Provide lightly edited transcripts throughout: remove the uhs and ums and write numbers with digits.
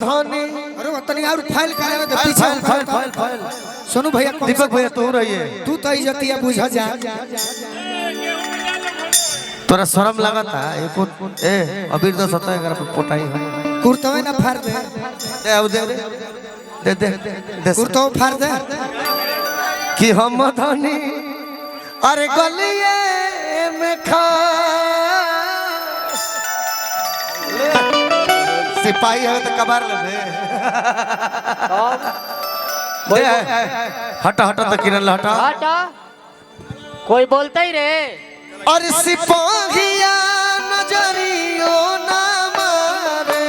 धनी अरे वतनी और फाइल करावे तो फाइल पीछे फाइल फाइल फाइल सोनू भैया दीपक भैया तू रहिए तू तो इज्जतिया बुझा जा तोरा शर्म लगता है एको ए अबीर तो सता है पर पोटाई है कुर्तवे ना फाड़ दे दे अब दे दे कुर्तो फाड़ दे कि हम धनी अरे गलिए में खा सिपाही है तो कबार ले हटा हटा तो किरण हटा हटा कोई बोलता ही रे और सिपाहिया नजरियो ना मारे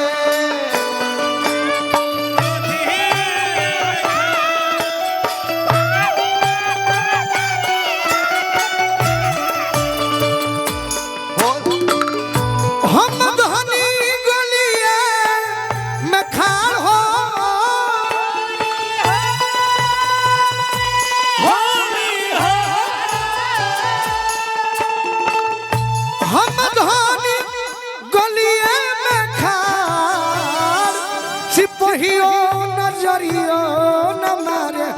हम धनी गलिए में खाड़ हो हम धनी गलिए में खाड़ सिपाहियो नजरियो न मारे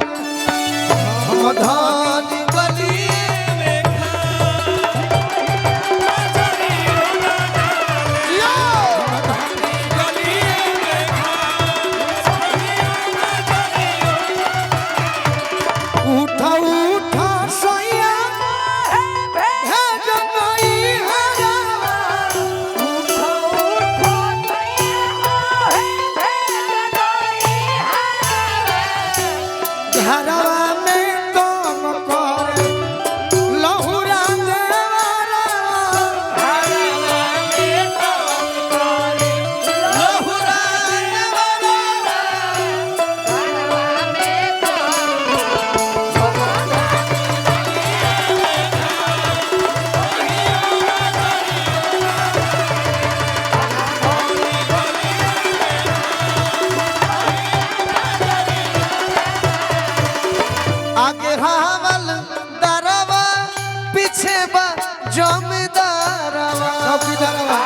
हम धनी उठा उठा सोया है जनई हरा घरवा में काम करे लहुरा देवरा आगे हावल दरवा पीछे बा जमीदारवा चौकीदारवा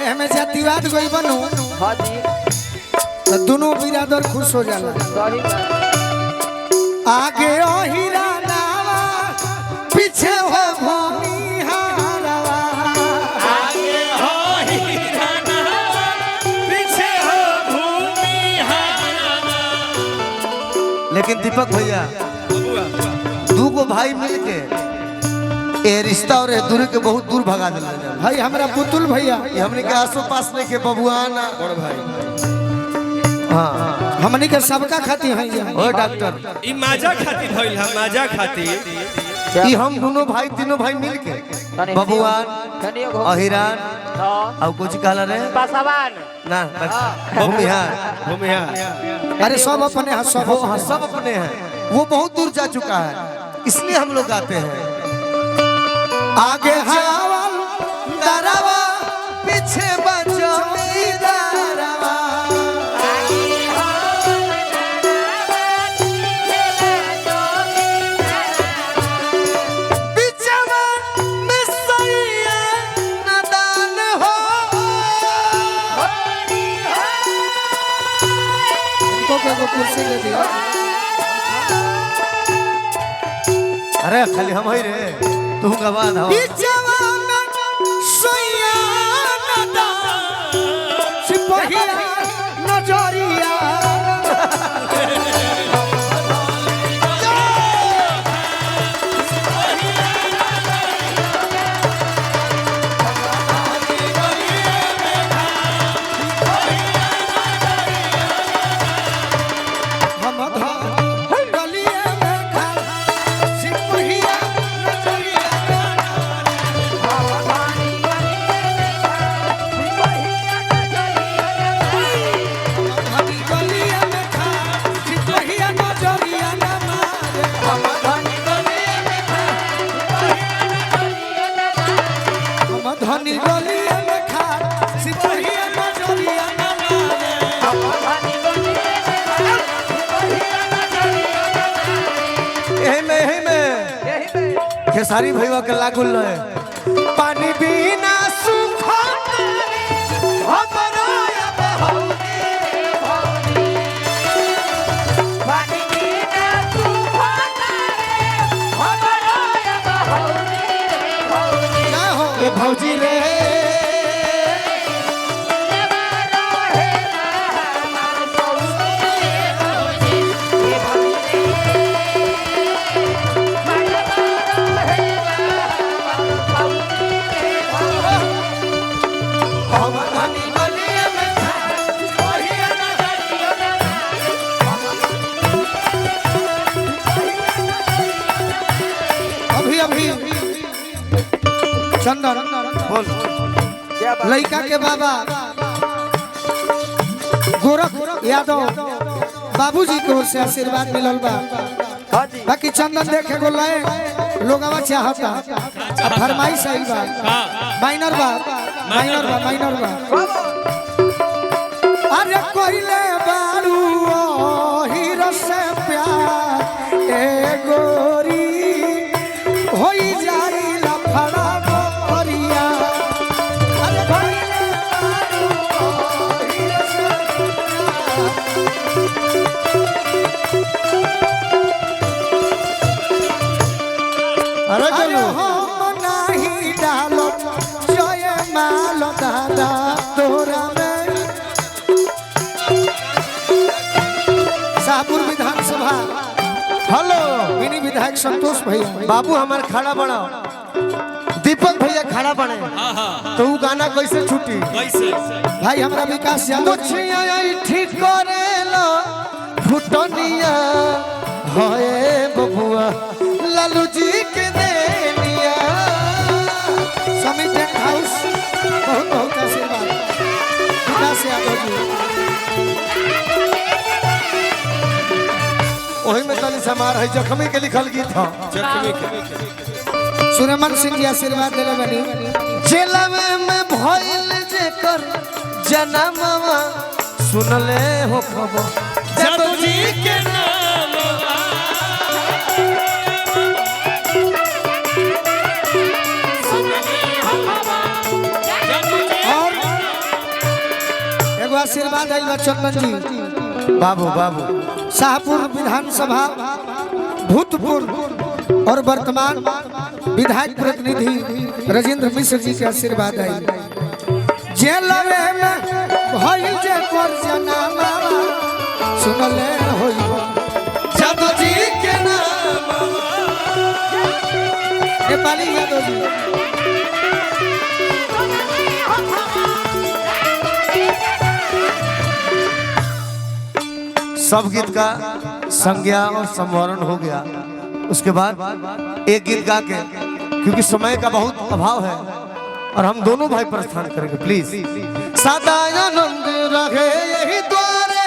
हमें जातिवाद कोई बनू हाँ जी तो दोनों बिरादर खुश हो जाला सॉरी आगे ओ हीरा नावा पीछे हो भूमिहारवा लेकिन दीपक भैया दू को भाई मिलके ए रिश्ता और ए दूरी के बहुत दूर भगा दिल भाई हमरा पुतुल भैया हमने के आसो पास नहीं के बबुआन हाँ हमनी के सबका खाती है ओ डॉक्टर ई माजा खाती भइल है माजा खाती ई हम दोनों भाई तीनों भाई मिलके बबुआन अहिरान और कुछ कहला रे पासवान ना भूमिहार अरे सब अपने हाथ सब वो हाँ, सब अपने हैं वो बहुत दूर जा चुका है इसलिए हम लोग आते हैं आगे हावल दरवा पीछे बजो दरवा बिचवा में सैया नदान हो इनको के को कुर्सी दे दिया अरे खाली हम ही रे तू गवा दो बिचवा में सोया नदा सिपाहिया नजरिया हम धन गलिए में खा सिपाहिया नजरिया खेसारी भैया के लागुल है पानी बिना सूखा हमरा अब हौदी पानी बिना सूखा हमरा अब हौदी ना हो ए भौजी रे अभी चंदन बोल लड़का के बाबा गोरख यादव बाबूजी की ओर से आशीर्वाद मिलल बा। बाकी चंदन देखे को लय लोगवा चाहता अब फरमाइश आई बा माइनर बा माइनर बा माइनर बा अरे कोइले बारू हीरो से प्यार ए गोरी होई जाई लफड़ा गोरिया अरे कोइले बारू हीरो से अरे अरे चलो हम नाही डालो जय मालो दादा तोरा में शाहपुर विधानसभा हेलो मिनी विधायक संतोष भैया बाबू हमार खड़ा बड़ा दीपक भैया खड़ा बने तो वो गाना कैसे छूटी कैसे भाई हमरा विकास यादव जी ठीक करेला फुटनिया होए बबुआ लालू जी के देनिया समित टेंट हाउस बहुत बहुत आशीर्वाद विकास यादव जी वही में तनी समार है जख्मी के लिखल गीत था सुरेमन सिंह जी आशीर्वाद दिले बनी जेलवे में भइल जेकर जनमवा सुनले हो खबर जादू जी के नाम और एगो आशीर्वाद आई बा चंदन जी बाबू बाबू शाहपुर विधानसभा भूतपूर्व और वर्तमान विधायक प्रतिनिधि राजेंद्र मिश्र जी के आशीर्वाद आई जेलवे में भइल जे कर जनामा सुनले होई जादू जी के नाम नेपाली यादव जी सब गीत का संज्ञा और संवरण हो गया उसके बाद एक गीत गा के क्योंकि समय का बहुत अभाव है और हम दोनों भाई प्रस्थान करेंगे प्लीज सदा आनंद रहे यही द्वारे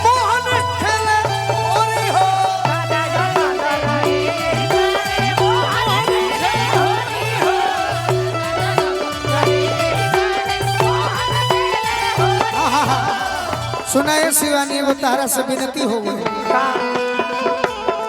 मोहन खेले होरी हो सुनाए शिवानी एगो तारा से विनती हो गई